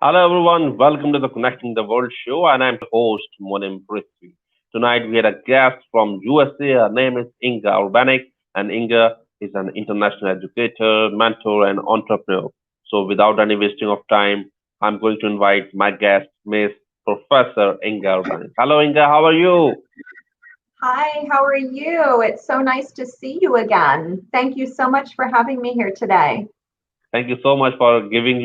Hello everyone, welcome to the Connecting the World show, and I'm the host Muniem Rizvi. Tonight we had a guest from USA. Her name is Inge Urbanic, and Inge is an international educator, mentor, and entrepreneur. So without any wasting of time, I'm going to invite my guest, Miss Professor Inge Urbanic. Hello Inge, how are you? Hi, how are you? It's so nice to see you again. Thank you so much for having me here today. Thank you so much for giving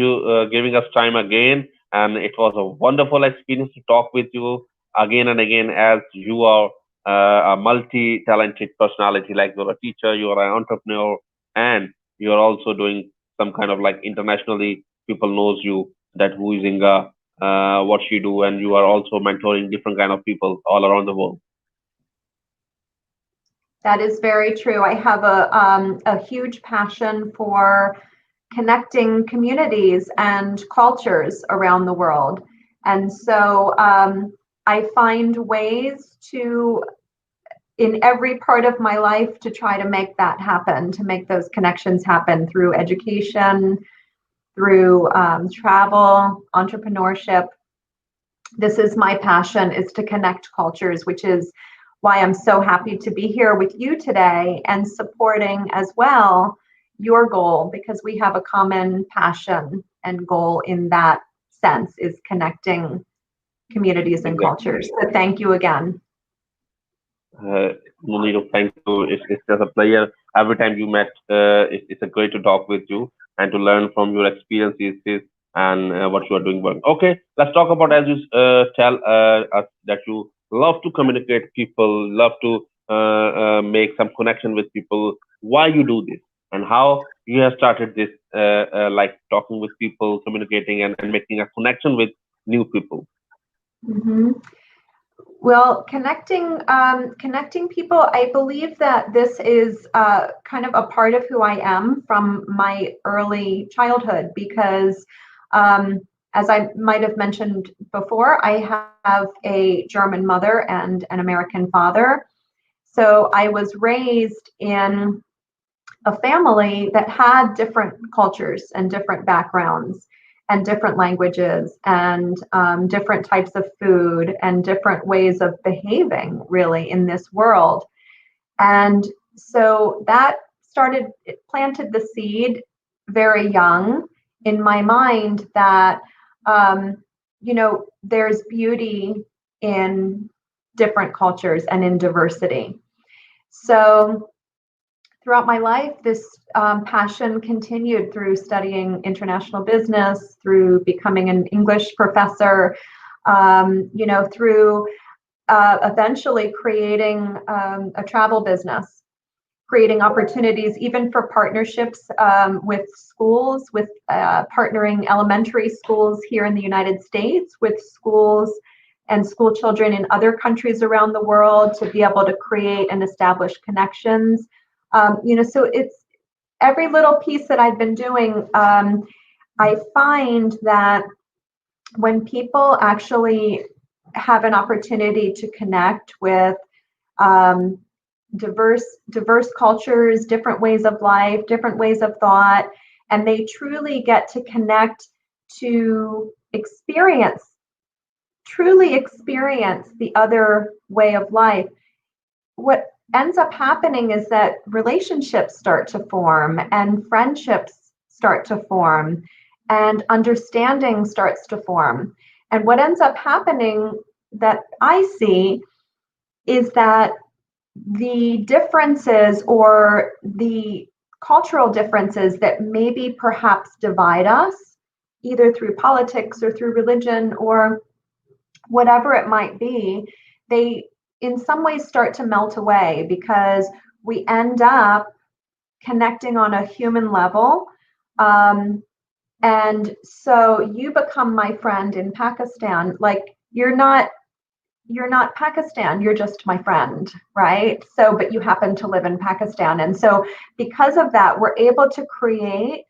us time again, and it was a wonderful experience to talk with you again and again. As you are a multi-talented personality, like you're a teacher, you are an entrepreneur, and you are also doing some kind of like internationally. People knows you that who is Inga, what she do, and you are also mentoring different kind of people all around the world. That is very true. I have a huge passion for connecting communities and cultures around the world. And so I find ways to, in every part of my life, to try to make that happen, to make those connections happen through education, through travel, entrepreneurship. This is my passion, is to connect cultures, which is why I'm so happy to be here with you today and supporting as well your goal, because we have a common passion and goal in that sense, is connecting communities and Exactly. cultures. So thank you again. No need of thank you. It's just a pleasure. Every time you met, it's a great to talk with you and to learn from your experiences and what you are doing well. Okay, let's talk about as you tell us that you love to communicate people, love to make some connection with people. Why you do this and how you have started this, like talking with people, communicating and making a connection with new people. Mhm. Well, connecting people, I believe that this is kind of a part of who I am from my early childhood because, as I might have mentioned before, I have a German mother and an American father. So I was raised in a family that had different cultures and different backgrounds and different languages and different types of food and different ways of behaving really in this world. And so that it planted the seed very young in my mind that, um, there's beauty in different cultures and in diversity. So throughout my life, this passion continued through studying international business, through becoming an English professor, through eventually creating a travel business, creating opportunities even for partnerships with schools, with partnering elementary schools here in the United States with schools and school children in other countries around the world to be able to create and establish connections. So it's every little piece that I've been doing. I find that when people actually have an opportunity to connect with um, diverse cultures, different ways of life, different ways of thought, and they truly get to connect to truly experience the other way of life. What ends up happening is that relationships start to form and friendships start to form and understanding starts to form. And what ends up happening that I see is that the differences or the cultural differences that maybe perhaps divide us, either through politics or through religion or whatever it might be, they in some ways start to melt away because we end up connecting on a human level. Um, and so you become my friend in Pakistan. Like you're not Pakistan, you're just my friend, right? So, but you happen to live in Pakistan. And so, because of that, we're able to create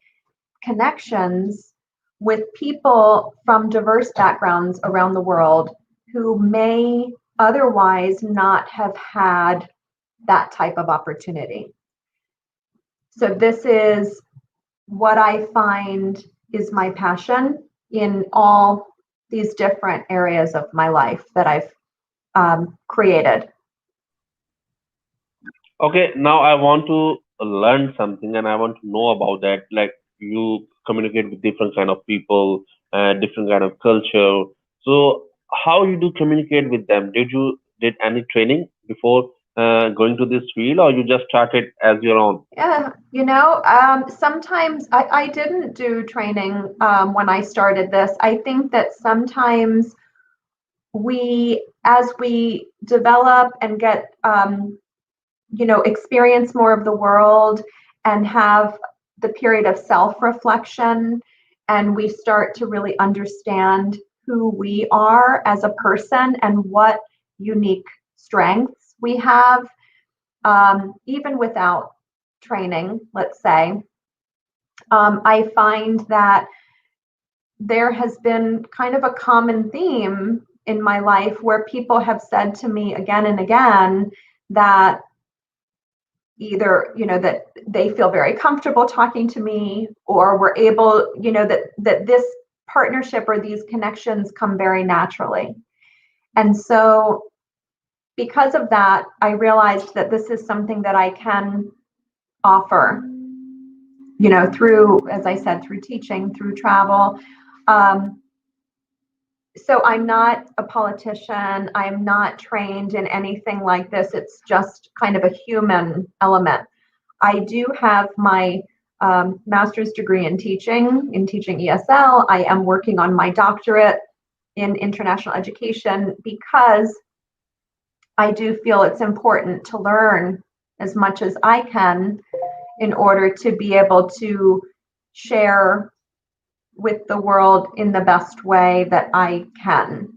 connections with people from diverse backgrounds around the world who may otherwise not have had that type of opportunity. So, this is what I find is my passion. in all these different areas of my life that I've created. Okay, now I want to learn something and I want to know about that. Like you communicate with different kind of people, different kind of culture. So how you do communicate with them? Did any training before going to this field, or you just started as your own? Yeah, sometimes I didn't do training when I started this. I think that sometimes as we develop and get, experience more of the world and have the period of self-reflection, and we start to really understand who we are as a person and what unique strengths we have, even without training, let's say, I find that there has been kind of a common theme in my life where people have said to me again and again that either, that they feel very comfortable talking to me, or we're able, that this partnership or these connections come very naturally. And so because of that, I realized that this is something that I can offer, through, as I said, through teaching, through travel. Um, so I'm not a politician. I'm not trained in anything like this. It's just kind of a human element. I do have my master's degree in teaching ESL. I am working on my doctorate in international education because I do feel it's important to learn as much as I can in order to be able to share with the world in the best way that I can.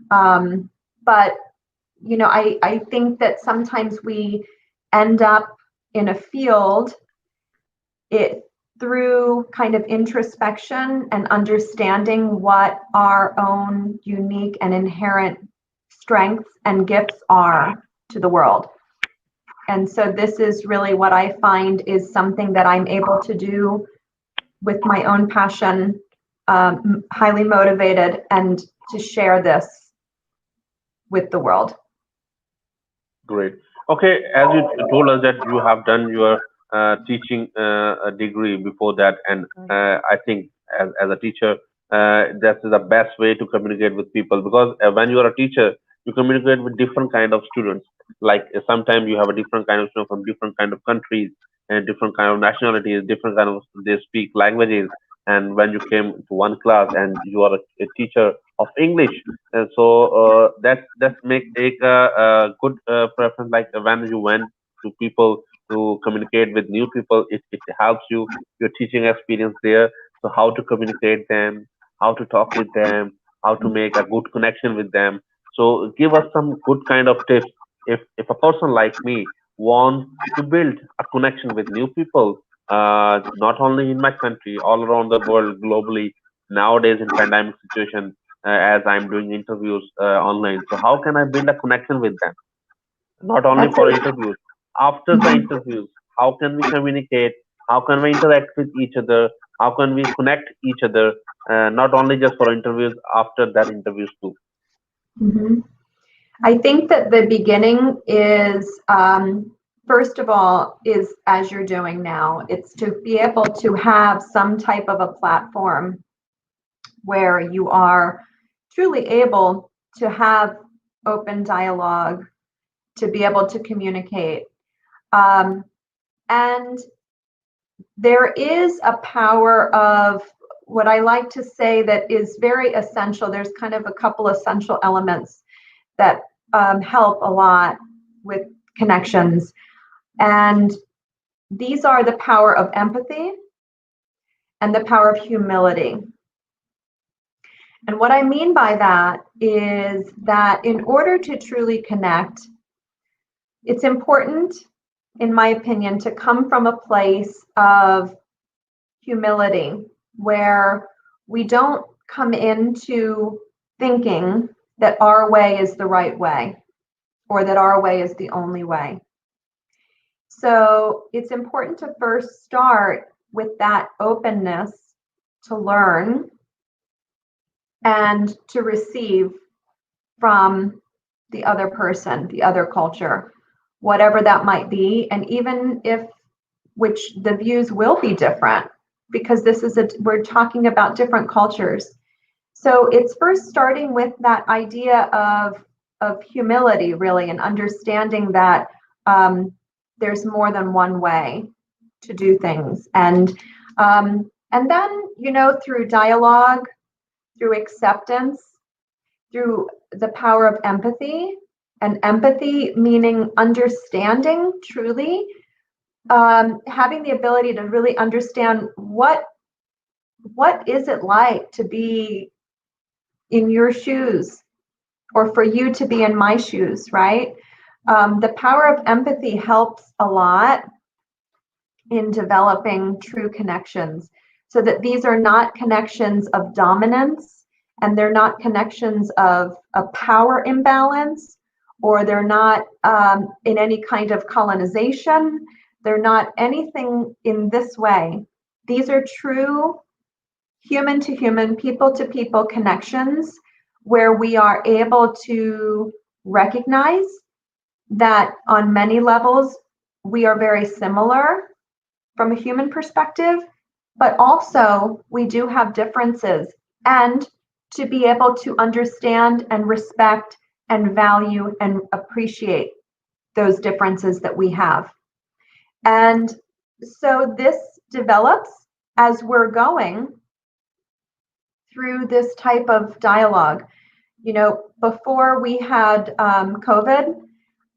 But, I think that sometimes we end up in a field it through kind of introspection and understanding what our own unique and inherent strengths and gifts are to the world. And so this is really what I find is something that I'm able to do with my own passion, highly motivated, and to share this with the world. Great. Okay, as you told us that you have done your teaching degree before that, and I think as a teacher, that's the best way to communicate with people because when you are a teacher, you communicate with different kind of students. Like sometimes you have a different kind of student from different kind of countries and different kind of nationalities, different kind of they speak languages. And when you came to one class and you are a teacher of English, and so that's make take a good preference. Like when you went to people to communicate with new people, it helps you your teaching experience there. So how to communicate them, how to talk with them, how to make a good connection with them. So give us some good kind of tips. If a person like me wants to build a connection with new people, not only in my country, all around the world, globally, nowadays in pandemic situation, as I'm doing interviews online. So how can I build a connection with them? Not only That's for a, interviews, after the interviews, how can we communicate? How can we interact with each other? How can we connect each other? Not only just for interviews, after that interviews too. Mhm. I think that the beginning is, first of all, is as you're doing now, it's to be able to have some type of a platform where you are truly able to have open dialogue, to be able to communicate. Um, and there is a power of what I like to say that is very essential. There's kind of a couple essential elements that help a lot with connections. And these are the power of empathy and the power of humility. And what I mean by that is that in order to truly connect, it's important, in my opinion, to come from a place of humility where we don't come into thinking that our way is the right way or that our way is the only way. So it's important to first start with that openness to learn and to receive from the other person, the other culture, whatever that might be. And even if, which the views will be different, because we're talking about different cultures. So it's first starting with that idea of humility, really, and understanding that there's more than one way to do things. And then, through dialogue, through acceptance, through the power of empathy, and empathy meaning understanding truly, having the ability to really understand what is it like to be in your shoes, or for you to be in my shoes, right? The power of empathy helps a lot in developing true connections, so that these are not connections of dominance, and they're not connections of a power imbalance, or they're not in any kind of colonization. They're not anything in this way. These are true human to human, people to people connections, where we are able to recognize that on many levels we are very similar from a human perspective, but also we do have differences, and to be able to understand and respect and value and appreciate those differences that we have. And so this develops as we're going through this type of dialogue. Before we had COVID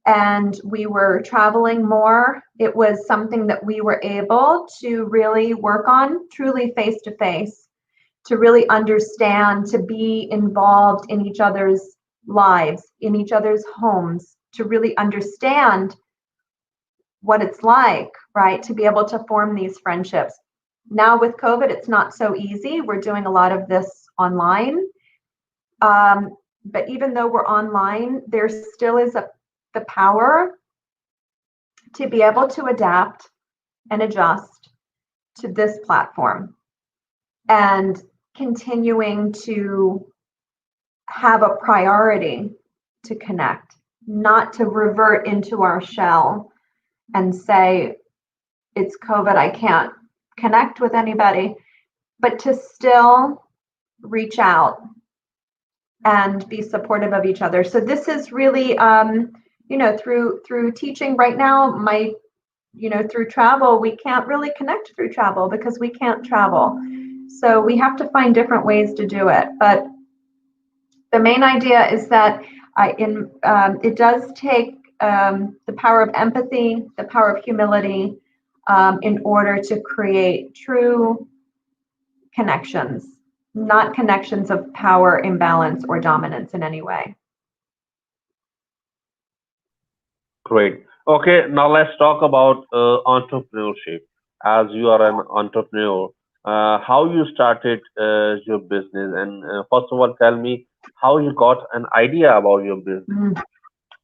and we were traveling more, it was something that we were able to really work on truly face to face, to really understand, to be involved in each other's lives, in each other's homes, to really understand what it's like, right, to be able to form these friendships. Now with COVID, it's not so easy. We're doing a lot of this online. But even though we're online, there still is the power to be able to adapt and adjust to this platform, and continuing to have a priority to connect, not to revert into our shell and say, it's COVID, I can't connect with anybody, but to still reach out and be supportive of each other. So this is really, through teaching right now, through travel, we can't really connect through travel because we can't travel. So we have to find different ways to do it. But the main idea is that it does take the power of empathy, the power of humility, in order to create true connections, not connections of power imbalance or dominance in any way. Great. Okay, now let's talk about entrepreneurship. As you are an entrepreneur, how you started your business, and first of all, tell me how you got an idea about your business,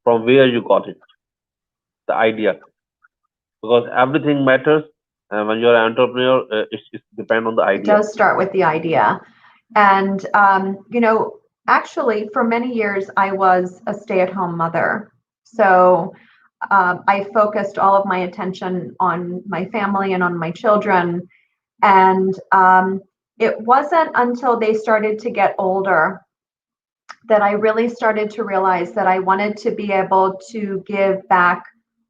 from where you got it, the idea, because everything matters. When you're an entrepreneur, it's depend on the It idea. does start with the idea. And, actually, for many years, I was a stay-at-home mother. So I focused all of my attention on my family and on my children. And it wasn't until they started to get older that I really started to realize that I wanted to be able to give back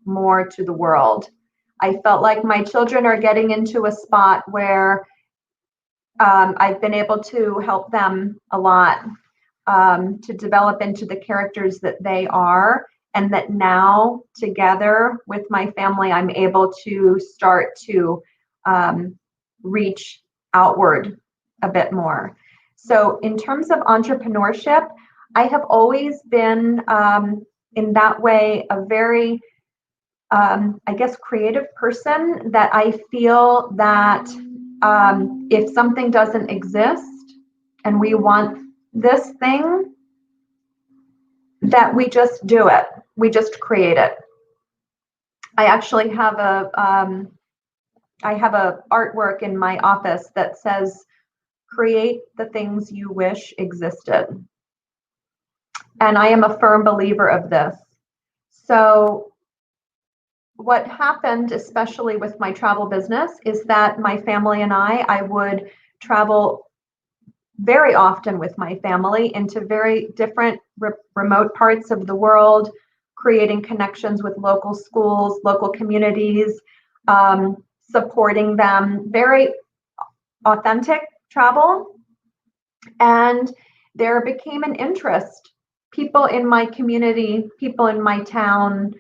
more to the world. I felt like my children are getting into a spot where I've been able to help them a lot, to develop into the characters that they are, and that now together with my family, I'm able to start to reach outward a bit more. So in terms of entrepreneurship, I have always been in that way a very, I guess, creative person, that I feel that if something doesn't exist and we want this thing, that we just do it. We just create it. I actually have a artwork in my office that says, create the things you wish existed. And I am a firm believer of this. So what happened, especially with my travel business, is that my family and I would travel very often with my family into very different remote parts of the world, creating connections with local schools, local communities, supporting them, very authentic travel. And there became an interest. People in my community, people in my town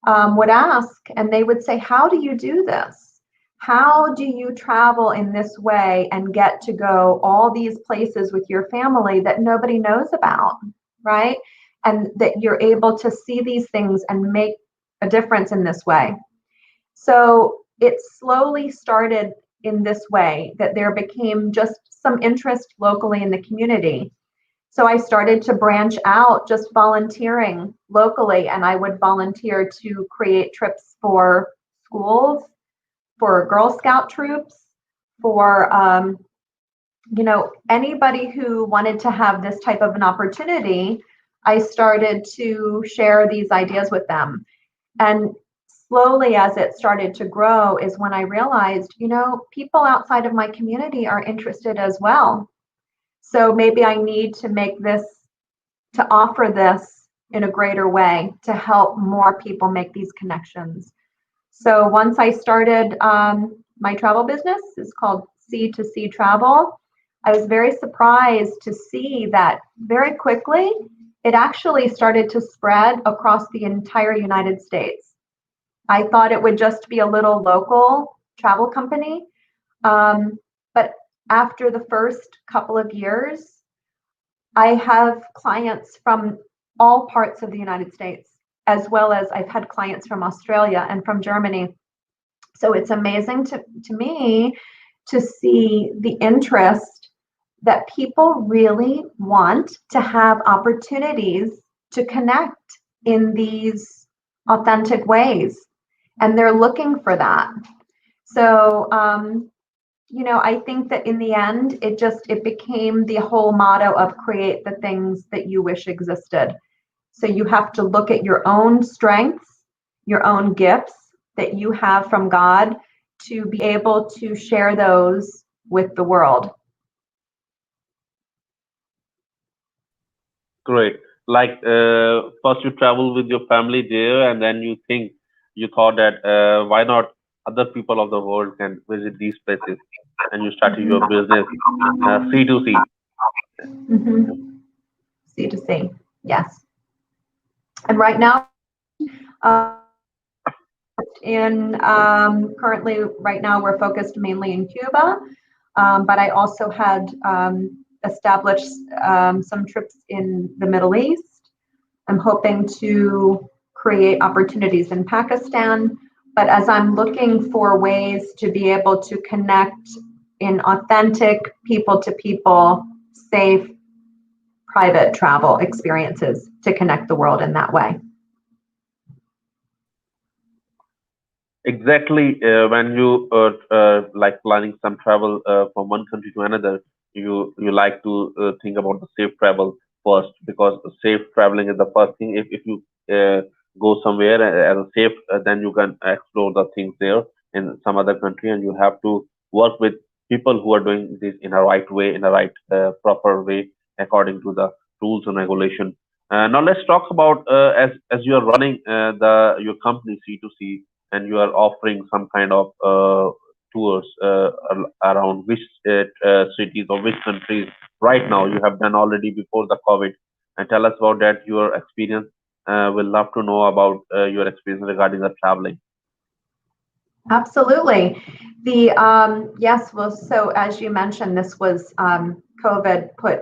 would ask, and they would say, how do you do this? How do you travel in this way and get to go all these places with your family that nobody knows about, right? And that you're able to see these things and make a difference in this way. So it slowly started in this way, that there became just some interest locally in the community. So I started to branch out, just volunteering locally, and I would volunteer to create trips for schools, for Girl Scout troops, for anybody who wanted to have this type of an opportunity. I started to share these ideas with them. And slowly, as it started to grow, is when I realized, people outside of my community are interested as well. So maybe I need to offer this in a greater way to help more people make these connections. So once I started my travel business, it's called C2C Travel. I was very surprised to see that very quickly it actually started to spread across the entire United States. I thought it would just be a little local travel company, but after the first couple of years, I have clients from all parts of the United States, as well as I've had clients from Australia and from Germany. So it's amazing to me to see the interest that people really want to have opportunities to connect in these authentic ways. And they're looking for that. So, I think that in the end, it became the whole motto of create the things that you wish existed. So you have to look at your own strengths, your own gifts that you have from God to be able to share those with the world. Great. Like first you travel with your family there, and then you thought that why not other people of the world can visit these places, and you started your business C2C. Mm-hmm. C2C, yes. And right now, currently right now we're focused mainly in Cuba, but I also had established some trips in the Middle East. I'm hoping to create opportunities in Pakistan, but as I'm looking for ways to be able to connect in authentic people-to-people, safe, private travel experiences to connect the world in that way. Exactly. When you like planning some travel from one country to another, you like to think about the safe travel first, because safe traveling is the first thing. If you go somewhere as a safe, then you can explore the things there in some other country, and you have to work with people who are doing this in a right way, in a right proper way, according to the rules and regulation. Now let's talk about as you are running the your company C2C, and you are offering some kind of tours around which cities or which countries right now you have done already before the COVID, and tell us about that, your experience. We'll love to know about your experience regarding the traveling. Absolutely. Yes, well, so as you mentioned, this was COVID put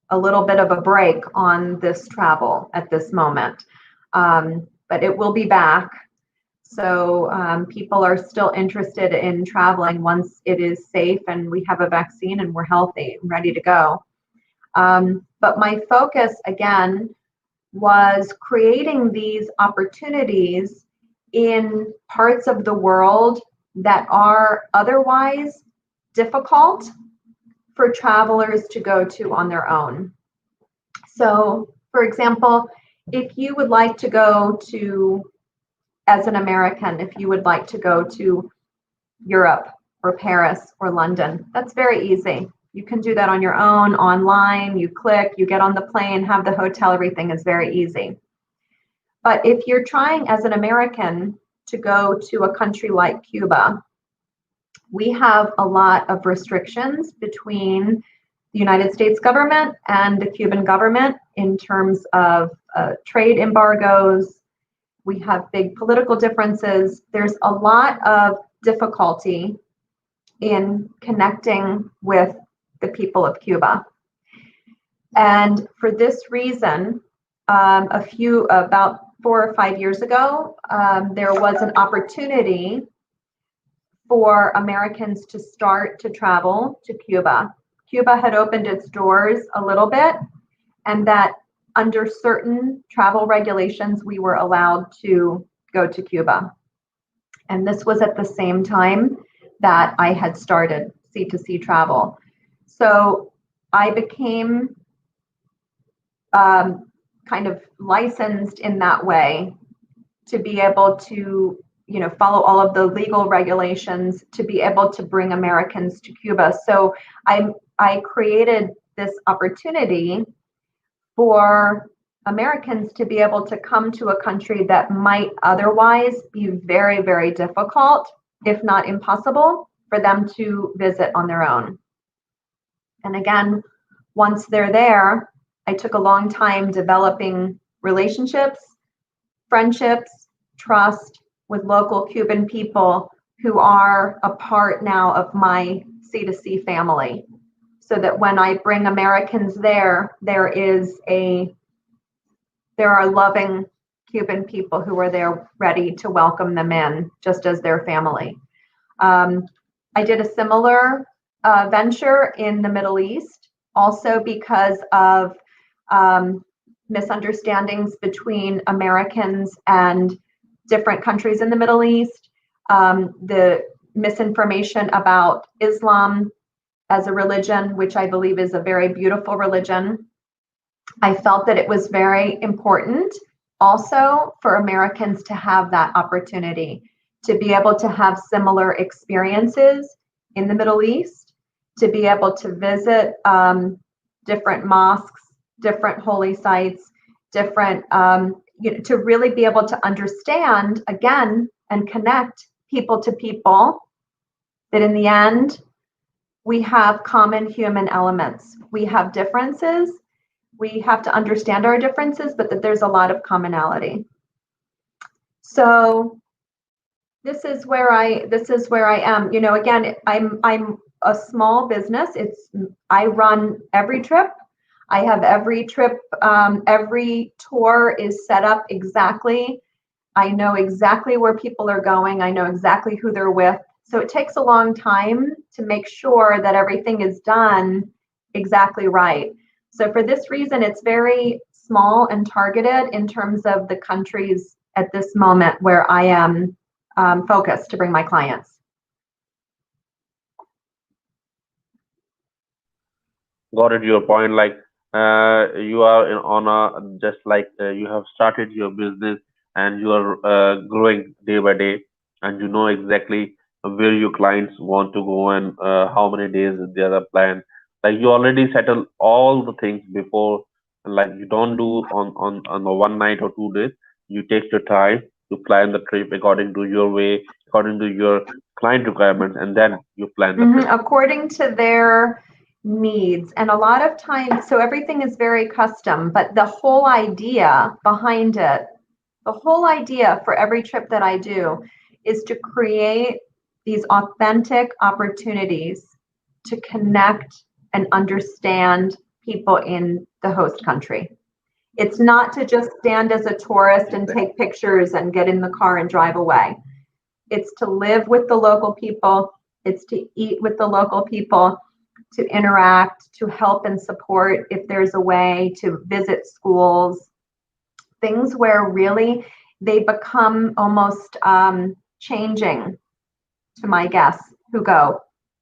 a little bit of a break on this travel at this moment, but it will be back. So people are still interested in traveling once it is safe and we have a vaccine and we're healthy and ready to go. But my focus, again, was creating these opportunities in parts of the world that are otherwise difficult for travelers to go to on their own. So, for example, if you would like to go to, as an American, if you would like to go to Europe or Paris or London, that's very easy. You can do that on your own, online, you click, you get on the plane, have the hotel, everything is very easy. But if you're trying as an American to go to a country like Cuba, we have a lot of restrictions between the United States government and the Cuban government in terms of trade embargoes. We have big political differences. There's a lot of difficulty in connecting with the people of Cuba. And for this reason, about 4 or 5 years ago, there was an opportunity for Americans to start to travel to Cuba. Cuba had opened its doors a little bit, and that under certain travel regulations, we were allowed to go to Cuba. And this was at the same time that I had started C2C travel. So I became kind of licensed in that way to be able to, follow all of the legal regulations to be able to bring Americans to Cuba. So I created this opportunity for Americans to be able to come to a country that might otherwise be very, very difficult, if not impossible, for them to visit on their own. And again, once they're there, I took a long time developing relationships, friendships, trust with local Cuban people who are a part now of my C2C family. So that when I bring Americans there, there are loving Cuban people who are there ready to welcome them in, just as their family. I did a similar venture in the Middle East, also because of misunderstandings between Americans and different countries in the Middle East, the misinformation about Islam as a religion, which I believe is a very beautiful religion. I felt that it was very important also for Americans to have that opportunity to be able to have similar experiences in the Middle East, to be able to visit different mosques, different holy sites, different, to really be able to understand again and connect people to people, that in the end, we have common human elements. We have differences. We have to understand our differences, but that there's a lot of commonality. So this is where I am. Again, I'm a small business. I run every trip. I have every trip. Every tour is set up exactly. I know exactly where people are going. I know exactly who they're with. So it takes a long time to make sure that everything is done exactly right. So for this reason, it's very small and targeted in terms of the countries at this moment where I am focused to bring my clients. Got it. Your point, like you are on a just like you have started your business and you are growing day by day, and you know exactly where your clients want to go and how many days they are planned. Like you already settle all the things before, like you don't do on a one night or 2 days. You take your time to plan the trip according to your way, according to your client requirements, and then you plan the trip. According to their needs. And a lot of times, so everything is very custom, but the whole idea behind it, the whole idea for every trip that I do is to create these authentic opportunities to connect and understand people in the host country. It's not to just stand as a tourist and take pictures and get in the car and drive away. It's to live with the local people. It's to eat with the local people, to interact, to help and support if there's a way, to visit schools, things where really they become almost changing to my guests who go.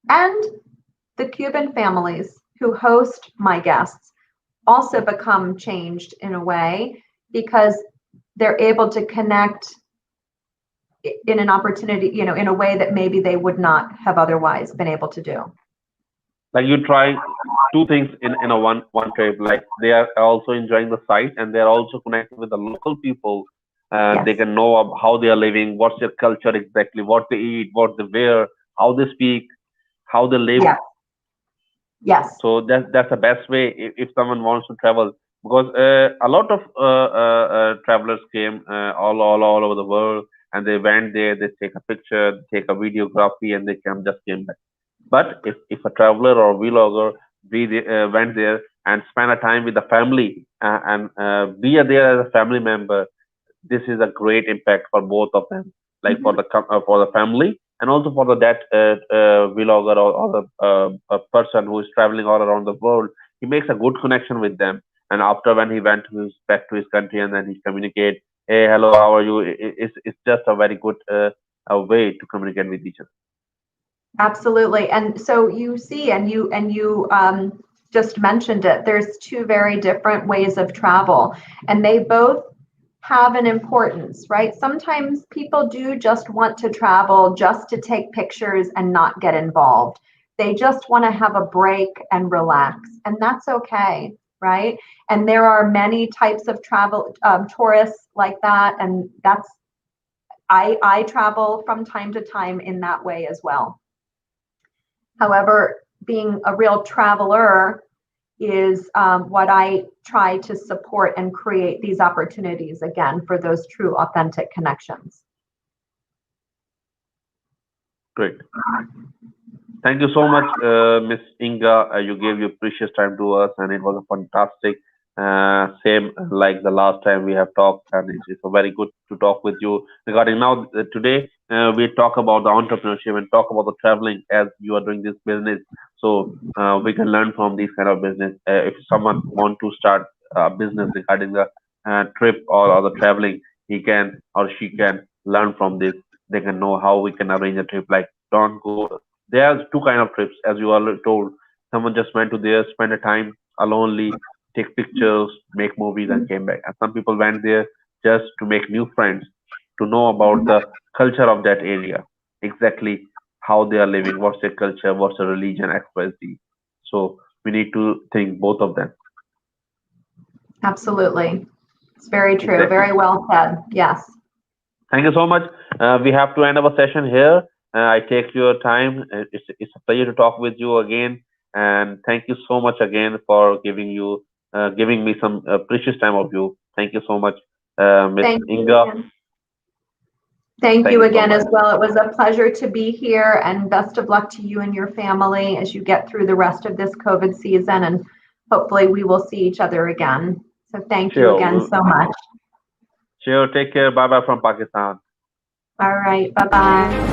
And the Cuban families who host my guests also become changed in a way because they're able to connect in an opportunity, in a way that maybe they would not have otherwise been able to do. Like you try two things in a one trip. Like they are also enjoying the site and they are also connecting with the local people. They Yes. can know how they are living, what's their culture exactly, what they eat, what they wear, how they speak, how they live. Yeah. Yes. So that's the best way if someone wants to travel, because a lot of travelers came all over the world, and they went there, they take a picture, take a videography, and they came back. But if a traveler or vlogger went there and spent a time with the family, and be there as a family member, this is a great impact for both of them, like Hmm. for the family and also for the that vlogger, or the a person who is traveling all around the world. He makes a good connection with them, and after when he went to back to his country, and then he communicate, hey, hello, how are you? It's just a very good way to communicate with each other. Absolutely. And so you see, and you just mentioned it, there's two very different ways of travel, and they both have an importance, right? Sometimes people do just want to travel just to take pictures and not get involved. They just want to have a break and relax, and that's okay, right? And there are many types of travel tourists like that, and that's I travel from time to time in that way as well. However, being a real traveler is what I try to support and create these opportunities again for those true, authentic connections. Great. Thank you so much, Miss Inga. You gave your precious time to us, and it was a fantastic. Same like the last time we have talked, and it's a very good to talk with you regarding now. Today, we talk about the entrepreneurship and talk about the traveling as you are doing this business. So we can learn from these kind of business. If someone want to start a business regarding the trip or the traveling, he can or she can learn from this. They can know how we can arrange a trip. Like don't go. There's two kind of trips, as you already told. Someone just went to there, spend a time alonely, take pictures, make movies, and came back. And some people went there just to make new friends, to know about the culture of that area, exactly how they are living, what's their culture, what's their religion, XYZ. So we need to think both of them. Absolutely. It's very true. Exactly. Very well said. Yes. Thank you so much. We have to end our session here. I take your time. It's a pleasure to talk with you again, and thank you so much again for giving me some precious time of you. Thank you so much, Miss Thank you Inga. again. Thank Thank you you so again much. as well. It was a pleasure to be here, and best of luck to you and your family as you get through the rest of this COVID season. And hopefully, we will see each other again. So, thank you again Sure, so much. sure. Take care. Bye bye from Pakistan. All right. Bye bye.